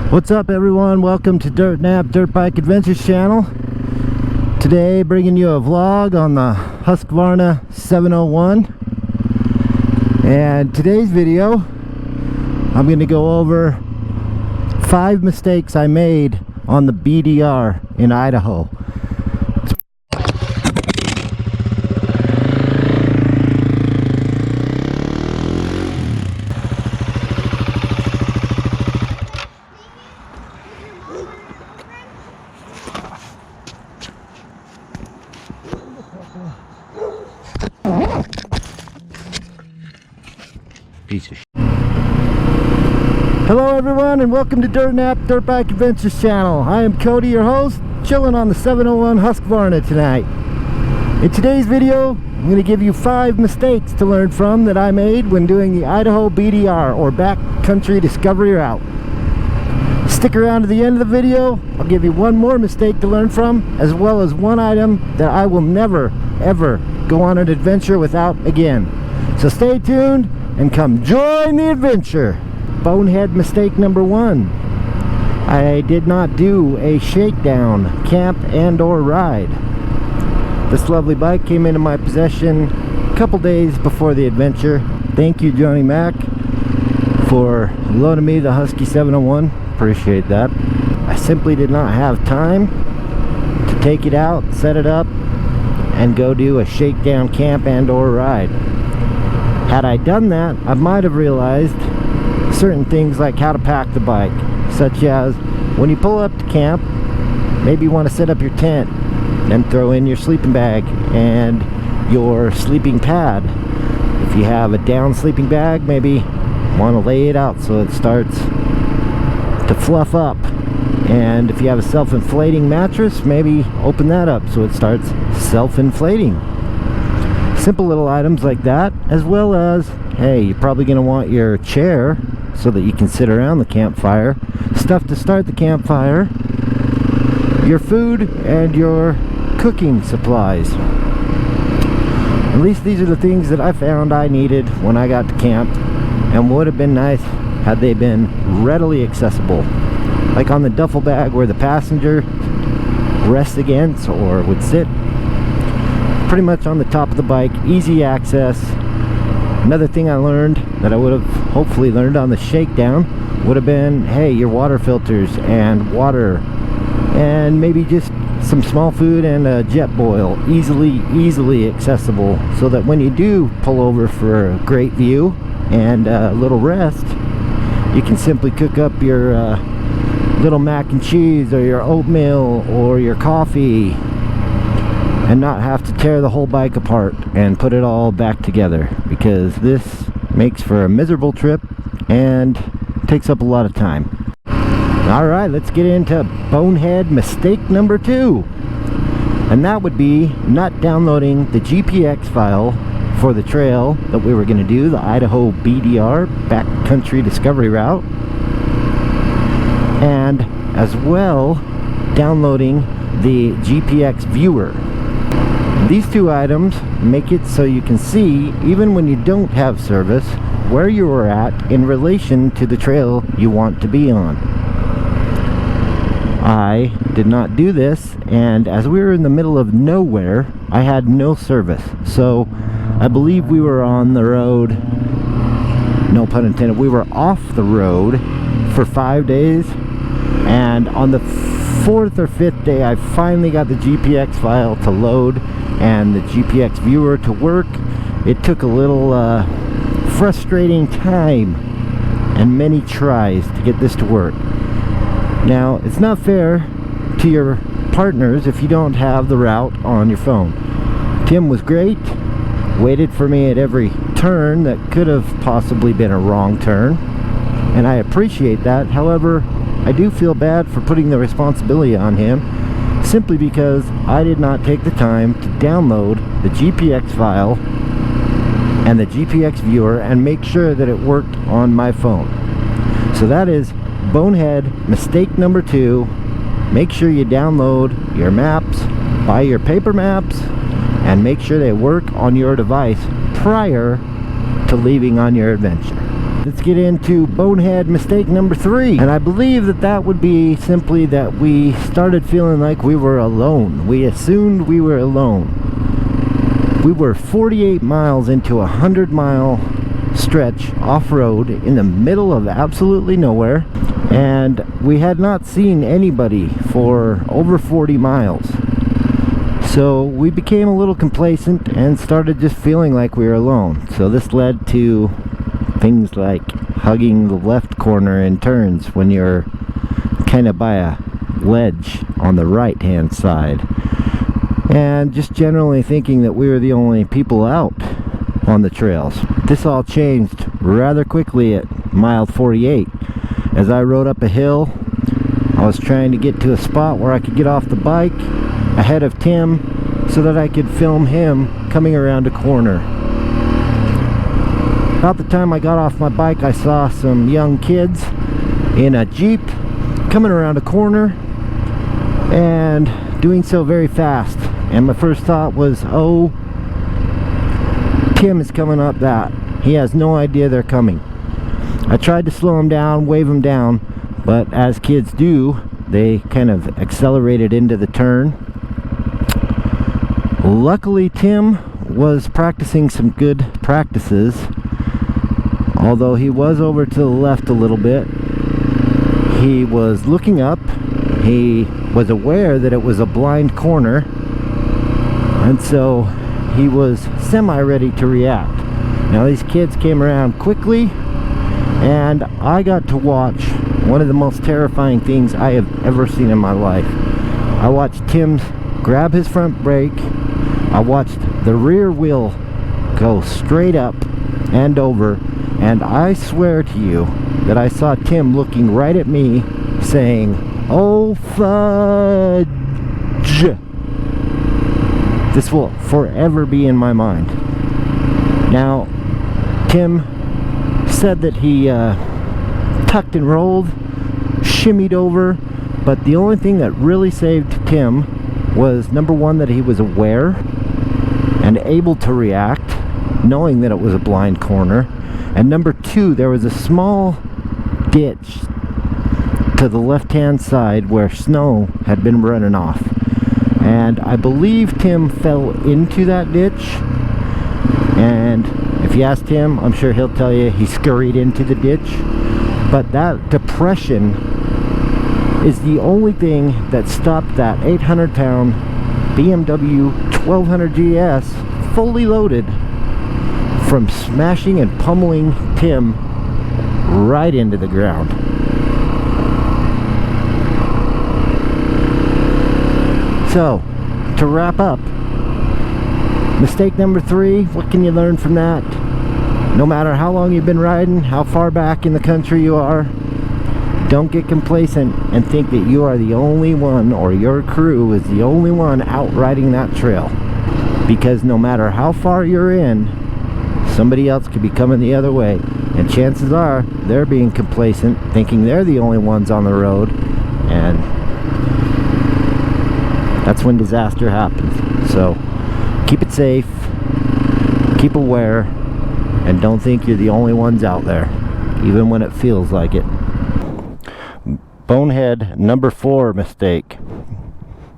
What's up everyone, welcome to Dirt Nap Dirt Bike Adventures channel. Today bringing you a vlog on the Husqvarna 701, and today's video I'm going to go over 5 mistakes I made on the BDR in Idaho. Piece of shit. Hello everyone and welcome to Dirt Nap Dirt Bike Adventures channel. I am Cody, your host, chilling on the 701 Husqvarna tonight. In today's video, I'm going to give you 5 mistakes to learn from that I made when doing the Idaho BDR or backcountry discovery route. Stick around to the end of the video. I'll give you one more mistake to learn from, as well as one item that I will never ever go on an adventure without again. So stay tuned and come join the adventure. Bonehead mistake number 1. I did not do a shakedown camp and or ride. This lovely bike came into my possession a couple days before the adventure. Thank you, Johnny Mac, for loaning me the Husky 701. Appreciate that. I simply did not have time to take it out, set it up, and go do a shakedown camp and or ride. Had I done that, I might have realized certain things like how to pack the bike, such as when you pull up to camp, maybe you want to set up your tent, then throw in your sleeping bag and your sleeping pad. If you have a down sleeping bag, maybe want to lay it out so it starts to fluff up. And if you have a self-inflating mattress, maybe open that up so it starts self-inflating. Simple little items like that, as well as, hey, you're probably going to want your chair so that you can sit around the campfire, stuff to start the campfire, your food, and your cooking supplies. At least these are the things that I found I needed when I got to camp, and would have been nice had they been readily accessible. Like on the duffel bag where the passenger rests against or would sit. Pretty much on the top of the bike, easy access. Another thing I learned that I would have hopefully learned on the shakedown would have been, hey, your water filters and water, and maybe just some small food and a jet boil, easily accessible, so that when you do pull over for a great view and a little rest, you can simply cook up your little mac and cheese or your oatmeal or your coffee and not have to tear the whole bike apart and put it all back together, because this makes for a miserable trip and takes up a lot of time. Alright, let's get into bonehead mistake number 2, and that would be not downloading the GPX file for the trail that we were going to do, the Idaho BDR backcountry discovery route, and as well downloading the GPX viewer. These 2 items make it so you can see, even when you don't have service, where you are at in relation to the trail you want to be on. I did not do this, and as we were in the middle of nowhere, I had no service. So I believe we were on the road, no pun intended, we were off the road for 5 days, and on the 4th or 5th day I finally got the GPX file to load and the GPX viewer to work. It took a little frustrating time and many tries to get this to work. Now, it's not fair to your partners if you don't have the route on your phone. Tim was great, waited for me at every turn that could have possibly been a wrong turn, and I appreciate that. However, I do feel bad for putting the responsibility on him, simply because I did not take the time to download the GPX file and the GPX viewer and make sure that it worked on my phone. So that is bonehead mistake number 2. Make sure you download your maps, buy your paper maps, and make sure they work on your device prior to leaving on your adventure. let's get into bonehead mistake number 3. And I believe that that would be simply that we started feeling like we were alone. We assumed we were alone. We were 48 miles into a 100-mile stretch off-road in the middle of absolutely nowhere, and we had not seen anybody for over 40 miles. So we became a little complacent and started just feeling like we were alone. So this led to things like hugging the left corner in turns when you're kind of by a ledge on the right hand side, and just generally thinking that we were the only people out on the trails. This all changed rather quickly at mile 48. As I rode up a hill, I was trying to get to a spot where I could get off the bike ahead of Tim so that I could film him coming around a corner. About the time I got off my bike, I saw some young kids in a Jeep coming around a corner and doing so very fast. And my first thought was, oh, Tim is coming up that. He has no idea they're coming. I tried to slow him down, wave him down, but as kids do, they kind of accelerated into the turn. Luckily, Tim was practicing some good practices, although he was over to the left a little bit. He was looking up. He was aware that it was a blind corner, and so he was semi-ready to react. Now these kids came around quickly, and I got to watch one of the most terrifying things I have ever seen in my life. I watched Tim grab his front brake. I watched the rear wheel go straight up and over, and I swear to you that I saw Tim looking right at me saying, "Oh fudge." This will forever be in my mind. Now, Tim said that he tucked and rolled, shimmied over, but the only thing that really saved Tim was, number one, that he was aware and able to react, knowing that it was a blind corner, and number two, there was a small ditch to the left-hand side where snow had been running off. And I believe Tim fell into that ditch, and if you asked him, I'm sure he'll tell you he scurried into the ditch. But that depression is the only thing that stopped that 800-pound BMW 1200 GS fully loaded from smashing and pummeling Tim right into the ground. So, to wrap up, mistake number 3, what can you learn from that? No matter how long you've been riding, how far back in the country you are, don't get complacent and think that you are the only one, or your crew is the only one out riding that trail. Because no matter how far you're in, somebody else could be coming the other way, and chances are they're being complacent, thinking they're the only ones on the road, and that's when disaster happens. So keep it safe, keep aware, and don't think you're the only ones out there, even when it feels like it. Bonehead number 4 mistake: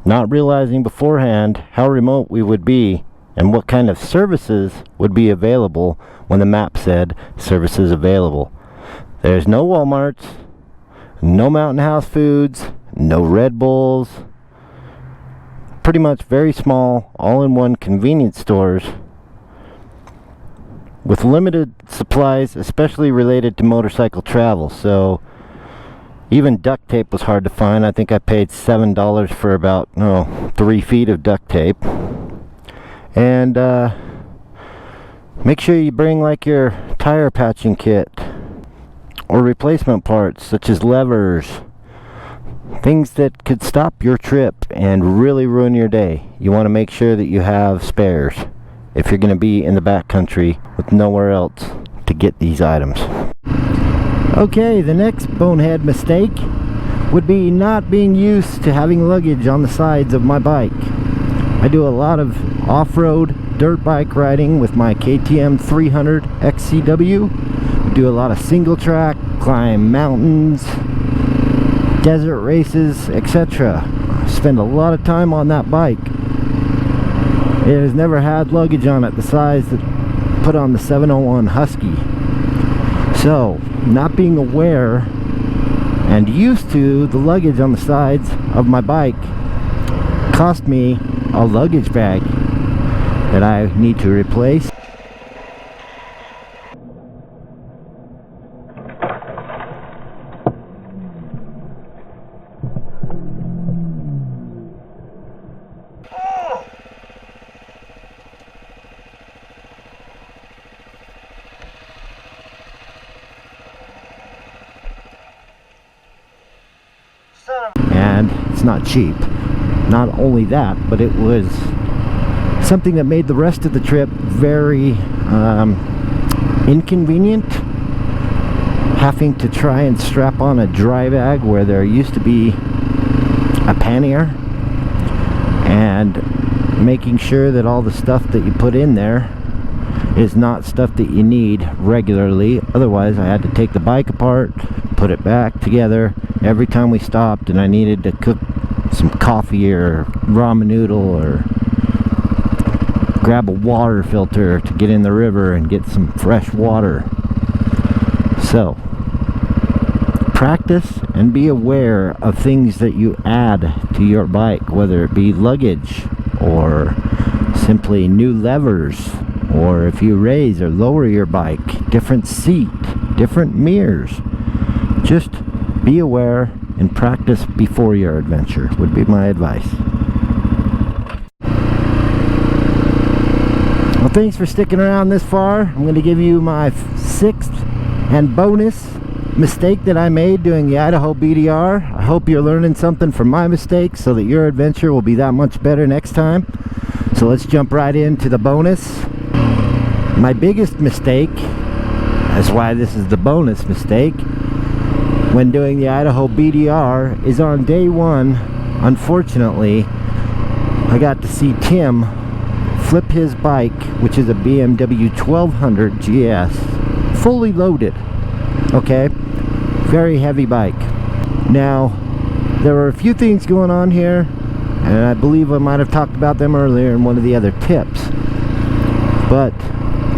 not realizing beforehand how remote we would be and what kind of services would be available when the map said services available. There's no Walmarts, no Mountain House Foods, no Red Bulls, pretty much very small all-in-one convenience stores with limited supplies, especially related to motorcycle travel. So even duct tape was hard to find. I think I paid $7 for about 3 feet of duct tape. And make sure you bring like your tire patching kit or replacement parts such as levers, things that could stop your trip and really ruin your day. You want to make sure that you have spares if you're going to be in the backcountry with nowhere else to get these items. Okay, the next bonehead mistake would be not being used to having luggage on the sides of my bike. I do a lot of off-road dirt bike riding with my KTM 300 XCW, We do a lot of single track, climb mountains, desert races, etc. Spend a lot of time on that bike. It has never had luggage on it the size that put on the 701 Husky. So, not being aware and used to the luggage on the sides of my bike cost me a luggage bag that I need to replace. And it's not cheap. Not only that, but it was something that made the rest of the trip very inconvenient. Having to try and strap on a dry bag where there used to be a pannier, and making sure that all the stuff that you put in there is not stuff that you need regularly. Otherwise, I had to take the bike apart, put it back together every time we stopped, and I needed to cook some coffee or ramen noodle or grab a water filter to get in the river and get some fresh water. So, practice and be aware of things that you add to your bike, whether it be luggage or simply new levers, or if you raise or lower your bike, different seat, different mirrors. Just be aware and practice before your adventure would be my advice. Well, thanks for sticking around this far. I'm going to give you my 6th and bonus mistake that I made doing the Idaho BDR. I hope you're learning something from my mistakes so that your adventure will be that much better next time. So let's jump right into the bonus. My biggest mistake, that's why this is the bonus mistake, when doing the Idaho BDR, is on day 1, unfortunately, I got to see Tim flip his bike, which is a BMW 1200 GS, fully loaded. Okay, very heavy bike. Now, there were a few things going on here, and I believe I might have talked about them earlier in one of the other tips. But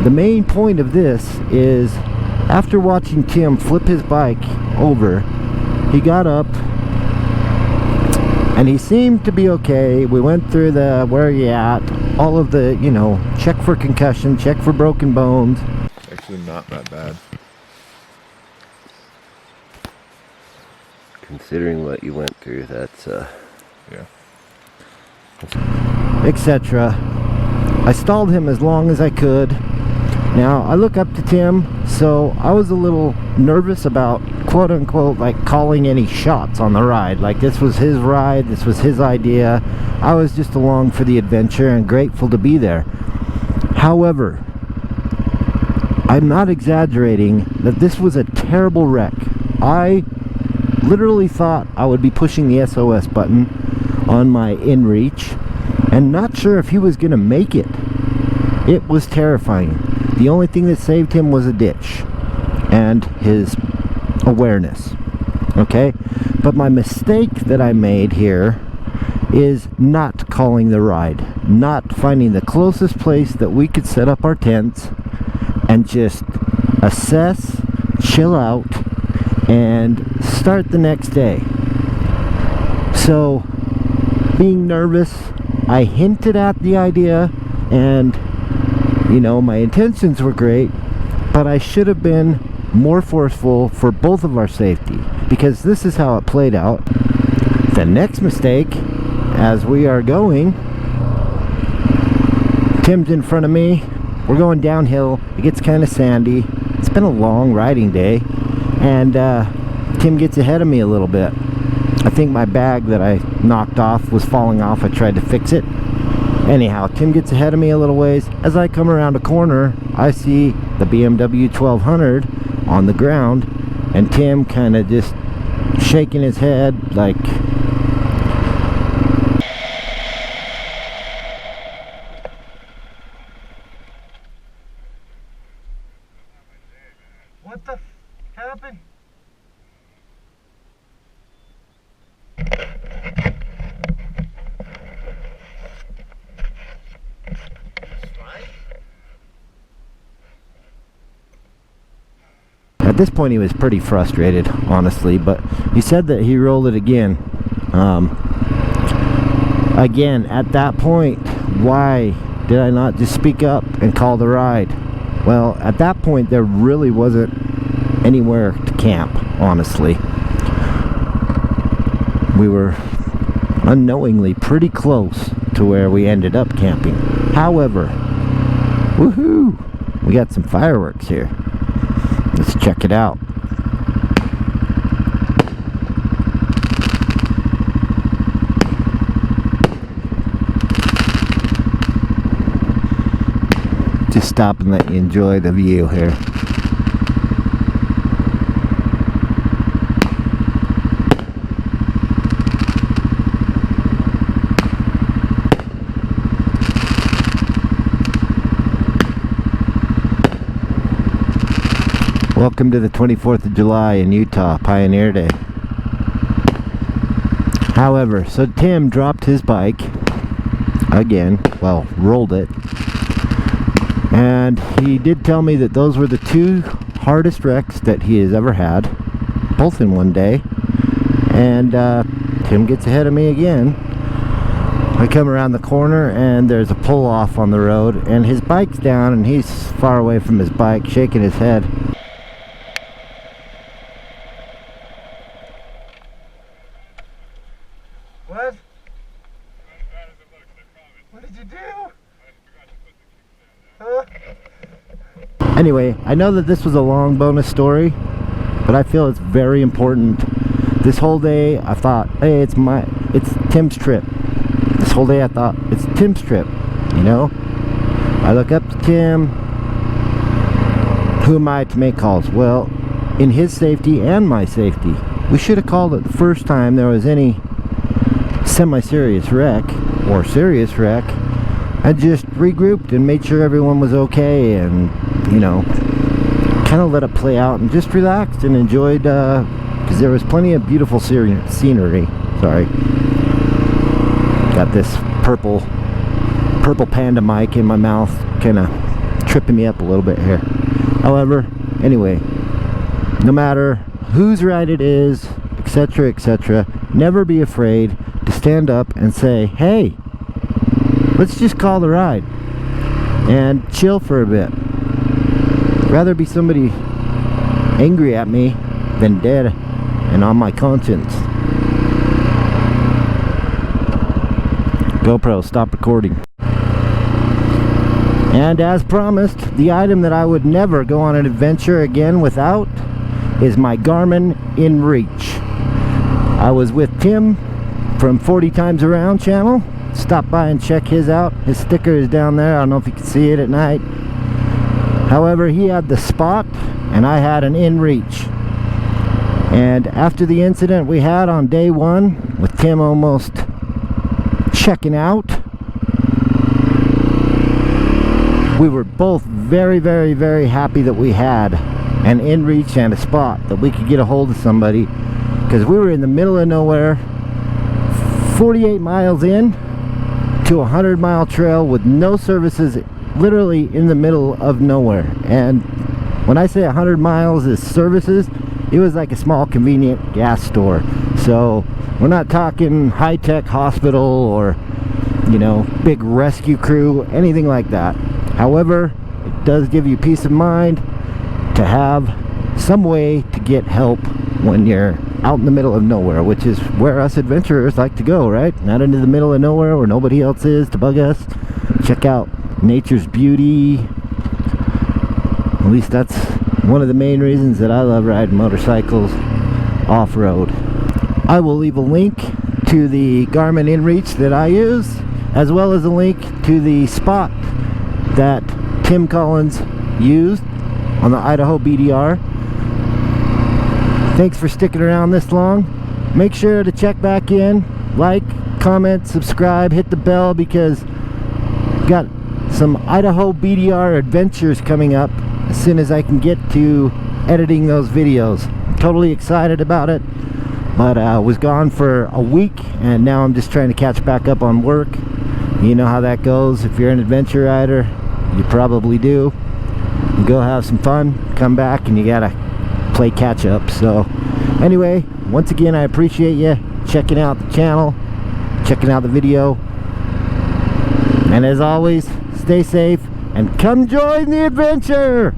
the main point of this is, after watching Tim flip his bike over, he got up and he seemed to be okay. We went through the where are you at, all of the, you know, check for concussion, check for broken bones. Actually not that bad. Considering what you went through, that's yeah, etc. I stalled him as long as I could. Now, I look up to Tim, so I was a little nervous about, quote-unquote, like calling any shots on the ride. Like, this was his ride, this was his idea. I was just along for the adventure and grateful to be there. However, I'm not exaggerating that this was a terrible wreck. I literally thought I would be pushing the SOS button on my InReach and not sure if he was going to make it. It was terrifying. The only thing that saved him was a ditch and his awareness. Okay? But my mistake that I made here is not calling the ride. Not finding the closest place that we could set up our tents and just assess, chill out, and start the next day. So, being nervous, I hinted at the idea, and you know, my intentions were great, but I should have been more forceful for both of our safety, because this is how it played out. The next mistake, as we are going, Tim's in front of me, we're going downhill, it gets kind of sandy, it's been a long riding day, and Tim gets ahead of me a little bit. I think my bag that I knocked off was falling off. I tried to fix it. Anyhow, Tim gets ahead of me a little ways. As I come around a corner, I see the BMW 1200 on the ground, and Tim kind of just shaking his head like, What's this point he was pretty frustrated, honestly, but he said that he rolled it again. Again, at that point, why did I not just speak up and call the ride? Well, at that point there really wasn't anywhere to camp, honestly. We were unknowingly pretty close to where we ended up camping. However, woohoo, we got some fireworks here. Let's check it out. Just stop and let you enjoy the view here. Welcome to the 24th of July in Utah, Pioneer Day. However, so Tim dropped his bike again, well, rolled it. And he did tell me that those were the two hardest wrecks that he has ever had, both in one day. And Tim gets ahead of me again. I come around the corner and there's a pull off on the road and his bike's down and he's far away from his bike, shaking his head. What? What did you do? Huh? Anyway, I know that this was a long bonus story, but I feel it's very important. This whole day I thought, hey, it's Tim's trip. This whole day I thought, it's Tim's trip, you know? I look up to Tim. Who am I to make calls? Well, in his safety and my safety, we should have called it the first time there was any semi-serious wreck or serious wreck. I just regrouped and made sure everyone was okay and, you know, kind of let it play out and just relaxed and enjoyed, because there was plenty of beautiful scenery. Sorry. Got this purple panda mic in my mouth, kind of tripping me up a little bit here. However, anyway, no matter whose ride it is, etc., etc., never be afraid to stand up and say, hey, let's just call the ride and chill for a bit. Rather be somebody angry at me than dead and on my conscience. GoPro, stop recording. And as promised, the item that I would never go on an adventure again without is my Garmin InReach. I was with Tim from 40 Times Around channel. Stop by and check his out. His sticker is down there. I don't know if you can see it at night. However, he had the Spot and I had an InReach. And after the incident we had on day one, with Tim almost checking out, we were both very, very, very happy that we had an InReach and a Spot, that we could get a hold of somebody, because we were in the middle of nowhere, 48 miles in to a 100-mile trail with no services, literally in the middle of nowhere. And when I say 100 miles is services, it was like a small convenient gas store. So we're not talking high-tech hospital or, you know, big rescue crew, anything like that. However, it does give you peace of mind to have some way to get help when you're out in the middle of nowhere, which is where us adventurers like to go, right? Not into the middle of nowhere where nobody else is to bug us. Check out nature's beauty. At least that's one of the main reasons that I love riding motorcycles off-road. I will leave a link to the Garmin InReach that I use, as well as a link to the Spot that Tim Collins used on the Idaho BDR. Thanks for sticking around this long. Make sure to check back in, like, comment, subscribe, hit the bell, because we've got some Idaho BDR adventures coming up as soon as I can get to editing those videos. I'm totally excited about it, but I was gone for a week and now I'm just trying to catch back up on work. You know how that goes. If you're an adventure rider, you probably do. You go have some fun, come back, and you gotta play catch up. So anyway, once again, I appreciate you checking out the channel, checking out the video, and as always, stay safe and come join the adventure.